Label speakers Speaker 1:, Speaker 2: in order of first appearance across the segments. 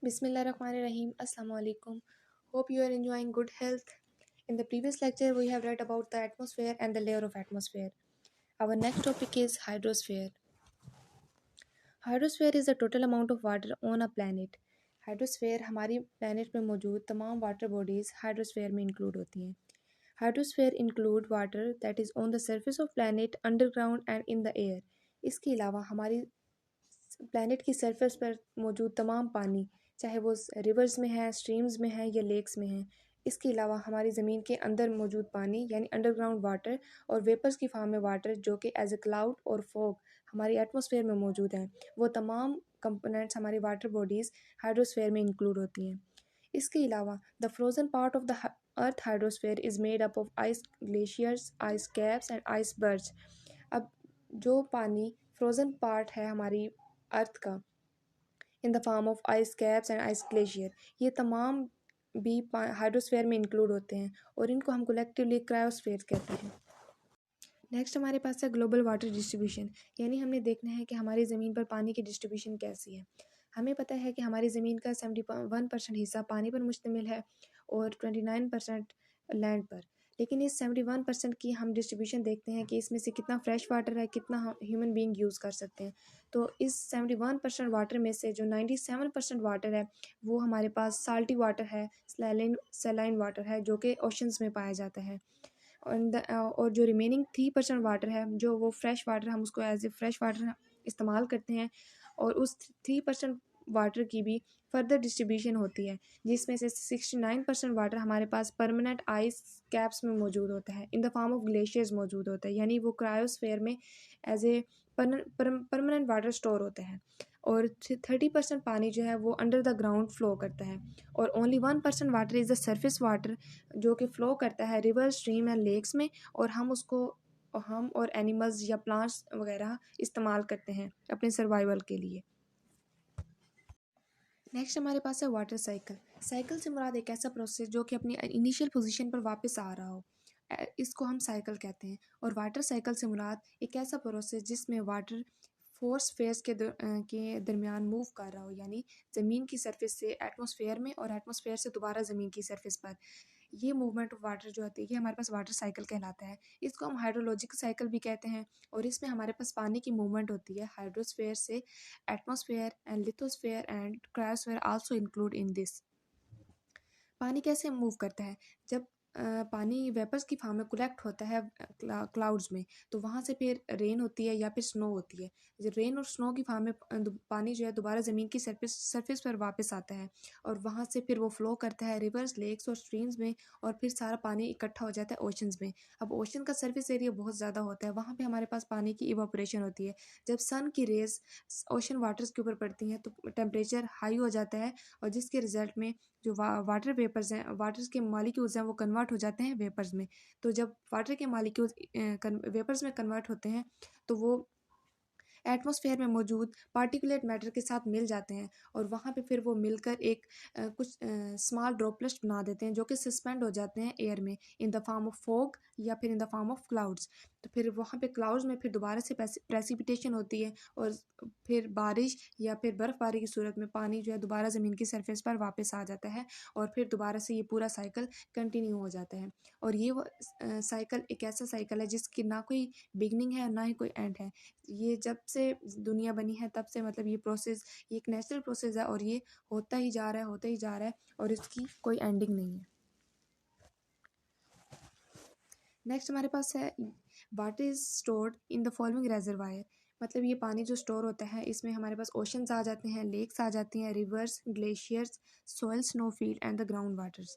Speaker 1: Bismillahirrahmanirrahim. Assalamu alaikum. Hope you are enjoying good health. In the previous lecture, we have read about the atmosphere and the layer of atmosphere. Our next topic is hydrosphere. Hydrosphere is the total amount of water on a planet. Hydrosphere हमारी planet में मौजूद तमाम water bodies hydrosphere में include होती हैं. Hydrosphere include water that is on the surface of planet, underground and in the air. इसके अलावा हमारी प्लानट की सरफेस पर मौजूद तमाम पानी, चाहे वो रिवर्स में है, स्ट्रीम्स में है या लेक्स में है. इसके अलावा हमारी ज़मीन के अंदर मौजूद पानी यानी अंडरग्राउंड वाटर और वेपर्स की फॉर्म में वाटर जो कि एज ए क्लाउड और फॉग हमारी एटमॉस्फेयर में मौजूद हैं, वो तमाम कंपोनेंट्स हमारी वाटर बॉडीज़ हाइड्रोस्फेयर में इंक्लूड होती हैं. इसके अलावा the frozen part of the earth hydrosphere is made up of ice glaciers, ice caps and ice birds. अब जो पानी फ्रोजन पार्ट है हमारी अर्थ का इन the form of ice caps and ice glacier, ये तमाम भी हाइड्रोस्फेयर में इंक्लूड होते हैं और इनको हम कलेक्टिवली क्रायोस्फेयर कहते हैं. नेक्स्ट हमारे पास है ग्लोबल वाटर डिस्ट्रीब्यूशन, यानी हमने देखना है कि हमारी ज़मीन पर पानी की डिस्ट्रीब्यूशन कैसी है. हमें पता है कि हमारी ज़मीन का 71% हिस्सा पानी पर मुश्तमिल है और 29% लैंड पर. लेकिन इस 71% की हम डिस्ट्रीब्यूशन देखते हैं कि इसमें से कितना फ्रेश वाटर है, कितना हम ह्यूमन बीइंग यूज़ कर सकते हैं. तो इस 71% वाटर में से जो 97% वाटर है वो हमारे पास साल्टी वाटर है, सैलाइन वाटर है जो कि ओशंस में पाया जाता है. और जो रिमेनिंग 3% वाटर है जो वो फ्रेश वाटर, हम उसको एज ए फ्रेश वाटर इस्तेमाल करते हैं. और उस 3% वाटर की भी फर्दर डिस्ट्रीब्यूशन होती है, जिसमें से 69% वाटर हमारे पास परमानेंट आइस कैप्स में मौजूद होता है, in the form of glaciers मौजूद होता है, यानी वो क्रायोस्फेयर में as a permanent water store होता है. और 30% पानी जो है वो अंडर द ग्राउंड फ्लो करता है. और only 1% water is the surface water जो कि फ़्लो करता है रिवर, स्ट्रीम एंड लेक्स में, और हम और एनिमल्स या प्लांट्स वगैरह इस्तेमाल करते हैं अपने सर्वाइवल के लिए. नेक्स्ट हमारे पास है वाटर साइकिल. साइकिल से मुराद एक ऐसा प्रोसेस जो कि अपनी इनिशियल पोजीशन पर वापस आ रहा हो, इसको हम साइकिल कहते हैं. और वाटर साइकिल से मुराद एक ऐसा प्रोसेस जिसमें वाटर फोर्स फेयर्स के दरमियान मूव कर रहा हो, यानी ज़मीन की सरफेस से एटमॉस्फेयर में और एटमॉस्फेयर से दोबारा ज़मीन की सरफेस पर. ये मूवमेंट ऑफ वाटर जो होती है ये हमारे पास वाटर साइकिल कहलाता है. इसको हम हाइड्रोलॉजिकल साइकिल भी कहते हैं. और इसमें हमारे पास पानी की मूवमेंट होती है हाइड्रोस्फेयर से atmosphere and lithosphere and cryosphere also include in this. पानी कैसे मूव करता है? जब पानी वेपर्स की फॉर्म में कलेक्ट होता है क्लाउड्स में, तो वहाँ से फिर रेन होती है या फिर स्नो होती है. जब रेन और स्नो की फॉर्म में पानी जो है दोबारा ज़मीन की सरफेस पर वापस आता है और वहाँ से फिर वो फ्लो करता है रिवर्स, लेक्स और स्ट्रीम्स में, और फिर सारा पानी इकट्ठा हो जाता है ओशंस में. अब ओशन का सरफेस एरिया बहुत ज़्यादा होता है, वहाँ पर हमारे पास पानी की इवापोरेशन होती है. जब सन की रेज ओशन वाटर्स के ऊपर पड़ती हैं तो टेम्परेचर हाई हो जाता है, और जिसके रिजल्ट में जो वाटर वेपर्स हैं, वाटर्स के मॉलिक्यूल्स हैं, वो कन्वर्ट हो जाते हैं वेपर्स में. तो जब वाटर के मॉलिक्यूल्स वेपर्स में कन्वर्ट होते हैं तो वो एटमॉस्फेयर में मौजूद पार्टिकुलेट मैटर के साथ मिल जाते हैं, और वहाँ पे फिर वो मिलकर एक कुछ स्मॉल ड्रॉपलेट्स बना देते हैं जो कि सस्पेंड हो जाते हैं एयर में इन द फॉर्म ऑफ फॉग या फिर इन द फॉर्म ऑफ क्लाउड्स. तो फिर वहाँ पे क्लाउड्स में फिर दोबारा से प्रेसिपिटेशन होती है, और फिर बारिश या फिर बर्फ़बारी की सूरत में पानी जो है दोबारा ज़मीन की सरफेस पर वापस आ जाता है, और फिर दोबारा से ये पूरा साइकिल कंटिन्यू हो जाता है. और ये साइकिल एक ऐसा साइकिल है जिसकी ना कोई बिगनिंग है ना ही कोई एंड है. ये जब से दुनिया बनी है तब से मतलब ये प्रोसेस, ये एक नेचुरल प्रोसेस है, और ये होता ही जा रहा है, होता ही जा रहा है, और इसकी कोई एंडिंग नहीं है. नेक्स्ट हमारे पास है water is stored in the following reservoir. मतलब ये पानी जो स्टोर होता है इसमें हमारे पास ओशंस आ जाते हैं, लेक्स आ जाती हैं, rivers, glaciers, soil, snowfield and the ground waters.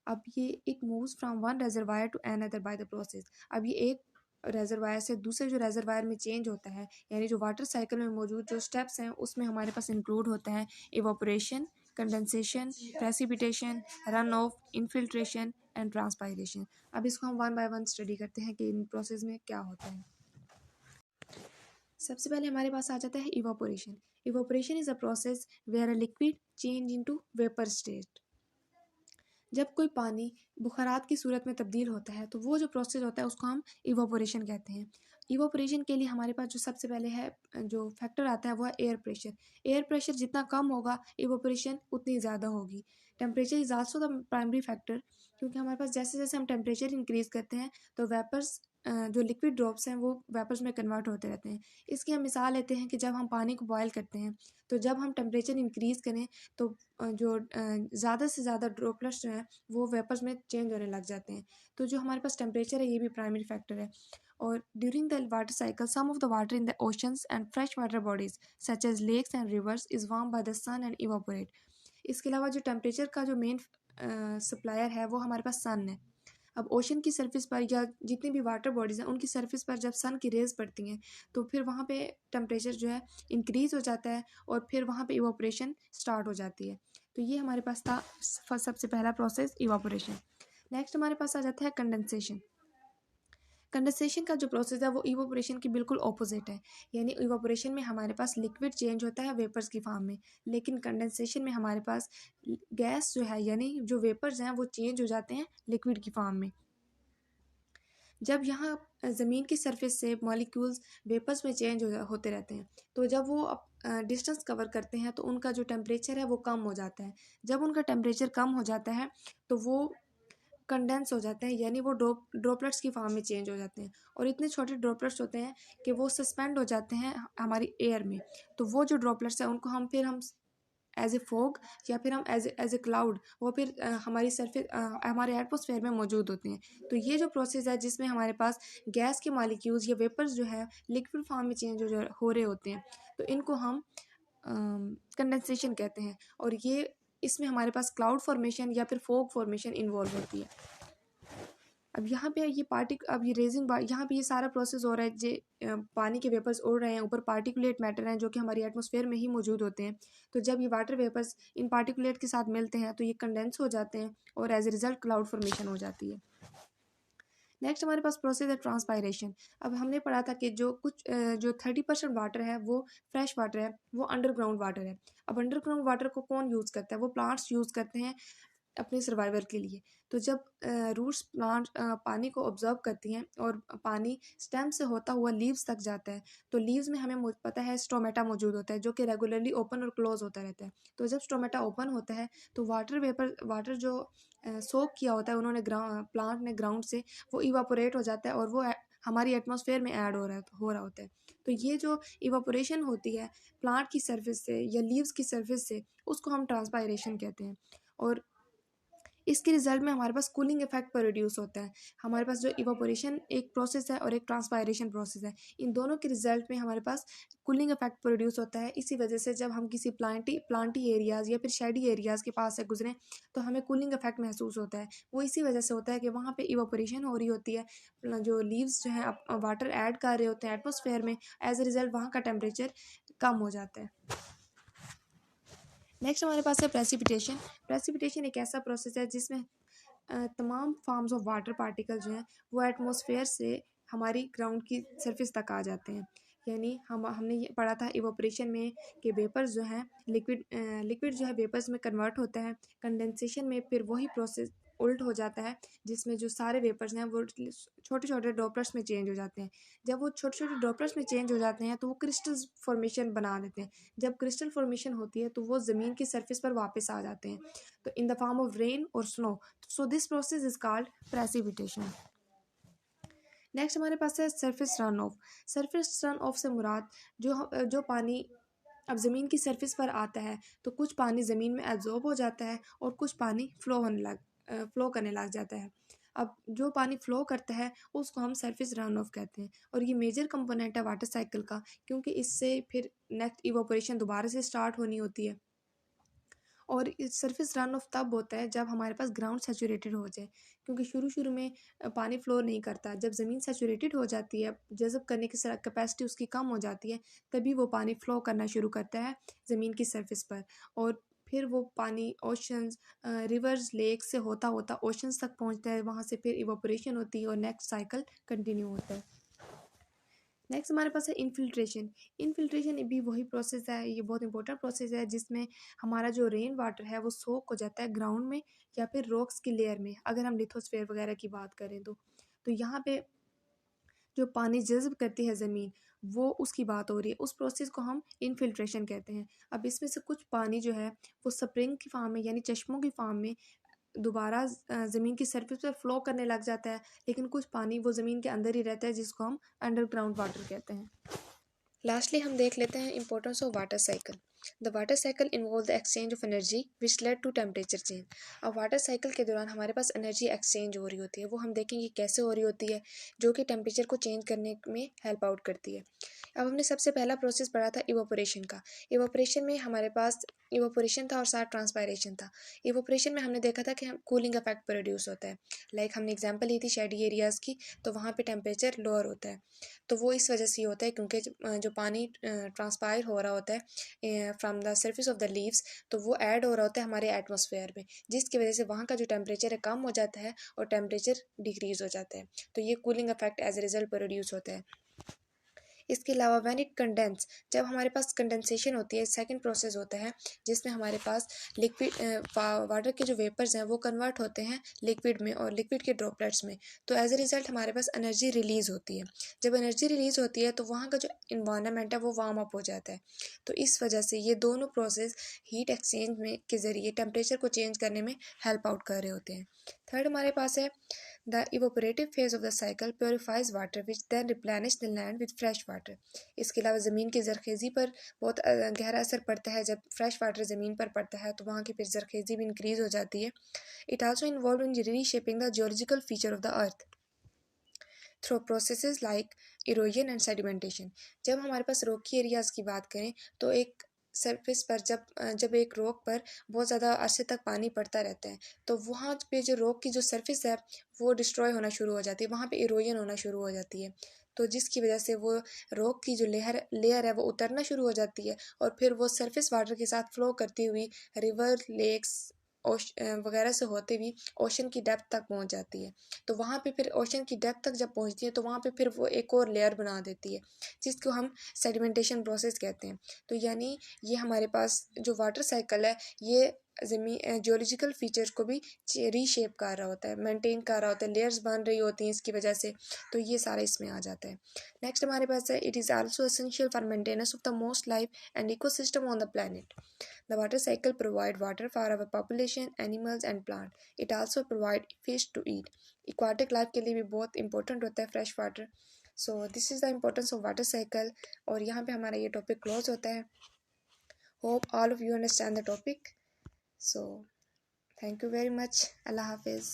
Speaker 1: अब ये it moves from one reservoir to another by the process. अब ये एक रेजरवायर से दूसरे जो रेजरवायर में चेंज होता है, यानी जो वाटर साइकिल में मौजूद जो स्टेप्स हैं उसमें हमारे पास इंक्लूड होता है evaporation, condensation, precipitation, run of, infiltration and transpiration. अब इसको हम वन बाय वन स्टडी करते हैं कि इन प्रोसेस में क्या होता है. सबसे पहले हमारे पास आ जाता है evaporation. Evaporation is a process where a liquid change into vapour state. जब कोई पानी बुखारात की सूरत में तब्दील होता है तो वो जो प्रोसेस होता है उसको हम इवापोरेशन कहते हैं. इवोपरेशन के लिए हमारे पास जो सबसे पहले है जो फैक्टर आता है वो है एयर प्रेशर। एयर प्रेशर जितना कम होगा इवोपरेशन उतनी ज़्यादा होगी। Temperature is also the primary factor, क्योंकि हमारे पास जैसे जैसे हम टेम्परेचर इंक्रीज़ करते हैं तो वेपर्स जो लिक्विड ड्रॉप्स हैं वो वेपर्स में कन्वर्ट होते रहते हैं। इसकी हम मिसाल लेते हैं कि जब हम पानी को बॉयल करते हैं तो जब हम टेम्परेचर इंक्रीज़ करें तो जो ज़्यादा से ज़्यादा ड्रॉपलेट्स जो हैं वो वेपर्स में चेंज होने लग जाते हैं। तो जो हमारे पास टेम्परेचर है ये भी प्राइमरी फैक्टर है। और during the water cycle, some of the water in the oceans and freshwater bodies such as lakes and rivers is warmed by the sun and evaporate. इसके अलावा जो टेम्परेचर का जो मेन सप्लायर है वो हमारे पास सन है। अब ओशन की सरफेस पर या जितनी भी वाटर बॉडीज़ हैं उनकी सरफेस पर जब सन की रेज पड़ती हैं तो फिर वहाँ पे टेम्परेचर जो है इंक्रीज़ हो जाता है और फिर वहाँ पे इवापोरेशन स्टार्ट हो जाती है। तो ये हमारे पास था सबसे पहला प्रोसेस इवापोरेशन। नेक्स्ट हमारे पास आ जाता है कंडेंसेशन। कंडेंसेशन का जो प्रोसेस है वो इवापोरेशन की बिल्कुल ऑपोजिट है। यानी इवापोरेशन में हमारे पास लिक्विड चेंज होता है वेपर्स की फॉर्म में, लेकिन कंडेंसेशन में हमारे पास गैस जो है यानी जो वेपर्स हैं वो चेंज हो जाते हैं लिक्विड की फॉर्म में। जब यहाँ ज़मीन की सरफेस से मॉलिक्यूल्स वेपर्स में चेंज होते रहते हैं तो जब वो डिस्टेंस कवर करते हैं तो उनका जो टेम्परेचर है वो कम हो जाता है। जब उनका टेम्परेचर कम हो जाता है तो वो कंडेंस हो जाते हैं यानी वो ड्रॉपलेट्स की फॉर्म में चेंज हो जाते हैं और इतने छोटे ड्रॉपलेट्स होते हैं कि वो सस्पेंड हो जाते हैं हमारी एयर में। तो वो जो ड्रॉपलेट्स हैं उनको हम एज ए फोग या फिर हम एज ए क्लाउड वो फिर हमारी सरफेस हमारे एटमॉस्फेयर में मौजूद होते हैं। तो ये जो प्रोसेस है जिसमें हमारे पास गैस के मॉलिक्यूल्स या वेपर्स जो है लिक्विड फॉर्म में चेंज हो रहे होते हैं तो इनको हम कंडेंसेशन कहते हैं। और ये इसमें हमारे पास क्लाउड फॉर्मेशन या फिर फोग फॉर्मेशन इन्वॉल्व होती है। अब यहाँ पे ये अब ये रेजिंग यहाँ पे ये सारा प्रोसेस हो रहा है जे पानी के वेपर्स उड़ रहे हैं, ऊपर पार्टिकुलेट मैटर हैं जो कि हमारी एटमॉस्फेयर में ही मौजूद होते हैं। तो जब ये वाटर वेपर्स इन पार्टिकुलेट के साथ मिलते हैं तो ये कंडेंस हो जाते हैं और as a result cloud formation हो जाती है। नेक्स्ट हमारे पास प्रोसेस है ट्रांसपायरेशन। अब हमने पढ़ा था कि जो 30% वाटर है वो फ्रेश वाटर है, वो अंडरग्राउंड वाटर है। अब अंडरग्राउंड वाटर को कौन यूज़ करता है? वो प्लांट्स यूज़ करते हैं अपने सर्वाइवल के लिए। तो जब रूट्स प्लांट पानी को ऑब्जर्व करती हैं और पानी स्टेम से होता हुआ लीव्स तक जाता है तो लीव्स में हमें पता है स्टोमेटा मौजूद होता है जो कि रेगुलरली ओपन और क्लोज होता रहता है। तो जब स्टोमेटा ओपन होता है तो वाटर जो सोक किया होता है उन्होंने प्लांट ने ग्राउंड से वो इवापोरेट हो जाता है और वो हमारी एटमॉस्फेयर में ऐड हो रहा होता है। तो ये जो इवापोरेशन होती है प्लांट की सरफेस से या लीव्स की सरफेस से उसको हम ट्रांसपायरेशन कहते हैं। और इसके रिजल्ट में हमारे पास कूलिंग इफेक्ट प्रोड्यूस होता है। हमारे पास जो इवापोरेशन एक प्रोसेस है और एक ट्रांसपायरेशन प्रोसेस है, इन दोनों के रिजल्ट में हमारे पास कूलिंग इफेक्ट प्रोड्यूस होता है। इसी वजह से जब हम किसी प्लांटी एरियाज़ या फिर शेडी एरियाज़ के पास से गुजरें तो हमें कूलिंग इफेक्ट महसूस होता है। वो इसी वजह से होता है कि वहाँ पर इवापोरेशन हो रही होती है, जो लीव्स जो हैं वाटर ऐड कर रहे होते हैं एटमोसफेयर में, एज ए रिजल्ट वहाँ का टेम्परेचर कम हो जाता है। नेक्स्ट हमारे पास है प्रेसिपिटेशन। प्रेसिपिटेशन एक ऐसा प्रोसेस है जिसमें तमाम फॉर्म्स ऑफ वाटर पार्टिकल जो हैं वो एटमॉस्फेयर से हमारी ग्राउंड की सरफेस तक आ जाते हैं। यानी हमने ये पढ़ा था इवोपरेशन में कि वेपर्स जो हैं लिक्विड जो है वेपर्स में कन्वर्ट होता है। कंडेंसेशन में फिर वही प्रोसेस उल्ट हो जाता है जिसमें जो सारे वेपर्स हैं वो छोटे छोटे ड्रॉपलेट्स में चेंज हो जाते हैं। जब वो छोटे छोटे ड्रॉपलेट्स में चेंज हो जाते हैं तो वो क्रिस्टल्स फॉर्मेशन बना देते हैं। जब क्रिस्टल फॉर्मेशन होती है तो वो ज़मीन की सरफेस पर वापस आ जाते हैं, तो in the form of rain और snow. So this process is called precipitation. Next हमारे पास है surface run off. Surface run off से मुराद जो पानी अब ज़मीन की सरफेस पर आता है तो कुछ पानी ज़मीन में एब्जॉर्ब हो जाता है और कुछ पानी फ्लो करने लग जाता है। अब जो पानी फ्लो करता है उसको हम सरफेस रन ऑफ कहते हैं और ये मेजर कंपोनेंट है वाटर साइकिल का, क्योंकि इससे फिर नेक्स्ट इवोपरेशन दोबारा से स्टार्ट होनी होती है। और इस सरफेस रन ऑफ तब होता है जब हमारे पास ग्राउंड सैचुरेटेड हो जाए, क्योंकि शुरू शुरू में पानी फ्लो नहीं करता। जब ज़मीन सैचुरेटेड हो जाती है, जज़ब करने की कैपेसिटी उसकी कम हो जाती है, तभी वो पानी फ्लो करना शुरू करता है ज़मीन की सरफेस पर। और फिर वो पानी ओशंस, रिवर्स, लेक से होता होता ओशंस तक पहुंचता है, वहाँ से फिर इवापोरेशन होती है और नेक्स्ट साइकिल कंटिन्यू होता है। नेक्स्ट हमारे पास है इनफिल्ट्रेशन। इनफिल्ट्रेशन भी वही प्रोसेस है, ये बहुत इंपॉर्टेंट प्रोसेस है जिसमें हमारा जो रेन वाटर है वो सोक हो जाता है ग्राउंड में या फिर रॉक्स की लेयर में, अगर हम लिथोस्फेयर वगैरह की बात करें तो यहाँ पे जो पानी जज़्ब करती है ज़मीन, वो उसकी बात हो रही है। उस प्रोसेस को हम इनफिल्ट्रेशन कहते हैं। अब इसमें से कुछ पानी जो है वो स्प्रिंग की फॉर्म में यानी चश्मों की फॉर्म में दोबारा ज़मीन की सरफेस पर फ्लो करने लग जाता है, लेकिन कुछ पानी वो ज़मीन के अंदर ही रहता है, जिसको हम अंडरग्राउंड वाटर कहते हैं। लास्टली हम देख लेते हैं importance of water cycle. The water cycle involve the exchange of energy which led to temperature change. अब वाटर साइकिल के दौरान हमारे पास एनर्जी एक्सचेंज हो रही होती है, वो हम देखेंगे कैसे हो रही होती है, जो कि टेम्परेचर को चेंज करने में हेल्प आउट करती है। अब हमने सबसे पहला प्रोसेस पढ़ा था इवोपोरेशन का। इवोपोरेशन में हमारे पास इवोपोरेशन था और साथ ट्रांसपायरेशन था। इवोपोरेशन में हमने देखा था कि हम कूलिंग इफेक्ट प्रोड्यूस होता है। लाइक हमने एग्जांपल ली थी शेडी एरियाज़ की, तो वहाँ पे टेम्परेचर लोअर होता है। तो वो इस वजह से होता है क्योंकि जो पानी ट्रांसपायर हो रहा होता है from the surface of the leaves, तो वो ऐड हो रहा होता है हमारे एटमॉस्फेयर में, जिसकी वजह से वहाँ का जो टेम्परेचर है कम हो जाता है और टेम्परेचर डिक्रीज़ हो जाता है। तो ये cooling effect as a result produce होता है। इसके अलावा व्हेन इट कंडेंस, जब हमारे पास कंडेंसेशन होती है, सेकंड प्रोसेस होता है जिसमें हमारे पास लिक्विड वाटर के जो वेपर्स हैं वो कन्वर्ट होते हैं लिक्विड में और लिक्विड के ड्रॉपलेट्स में। तो एज ए रिजल्ट हमारे पास एनर्जी रिलीज़ होती है। जब एनर्जी रिलीज़ होती है तो वहाँ का जो इन्वायरमेंट है वो वार्म अप हो जाता है। तो इस वजह से ये दोनों प्रोसेस हीट एक्सचेंज में के ज़रिए टेम्परेचर को चेंज करने में हेल्प आउट कर रहे होते हैं। थर्ड हमारे पास है the evaporative phase of the cycle purifies water which then replenish the land with fresh water. इसके अलावा ज़मीन की जरखेज़ी पर बहुत गहरा असर पड़ता है। जब फ्रेश वाटर ज़मीन पर पड़ता है तो वहाँ की फिर जरखेज़ी भी इंक्रीज़ हो जाती है। It also involve in reshaping the geological feature of the earth through processes like erosion and sedimentation. जब हमारे पास रॉकी एरियाज़ की बात करें तो एक सरफेस पर जब एक रॉक पर बहुत ज़्यादा अरसे तक पानी पड़ता रहता है तो वहाँ पे जो रॉक की जो सरफेस है वो डिस्ट्रॉय होना शुरू हो जाती है, वहाँ पे इरोजन होना शुरू हो जाती है। तो जिसकी वजह से वो रॉक की जो लेयर है वो उतरना शुरू हो जाती है और फिर वो सरफेस वाटर के साथ फ्लो करती हुई रिवर, लेक्स वगैरह से होते हुए ओशन की डेप्थ तक पहुंच जाती है। तो वहाँ पे फिर ओशन की डेप्थ तक जब पहुँचती है तो वहाँ पे फिर वो एक और लेयर बना देती है, जिसको हम सेडिमेंटेशन प्रोसेस कहते हैं। तो यानी ये हमारे पास जो वाटर साइकिल है ये ज़मीन जियोलॉजिकल फीचर को भी रीशेप कर रहा होता है, मेंटेन कर रहा होता है, लेयर्स बन रही होती हैं इसकी वजह से। तो ये सारा इसमें आ जाता है। नेक्स्ट हमारे पास है it is also essential for maintenance of the most life and ecosystem on the planet. The water cycle provide water for our population, animals and plant. It also provide fish to eat. Aquatic life के लिए भी बहुत important होता है fresh water. So this is the importance of water cycle. और यहाँ पे हमारा ये topic close होता है. Hope all of you understand the topic. So thank you very much. Allah Hafiz.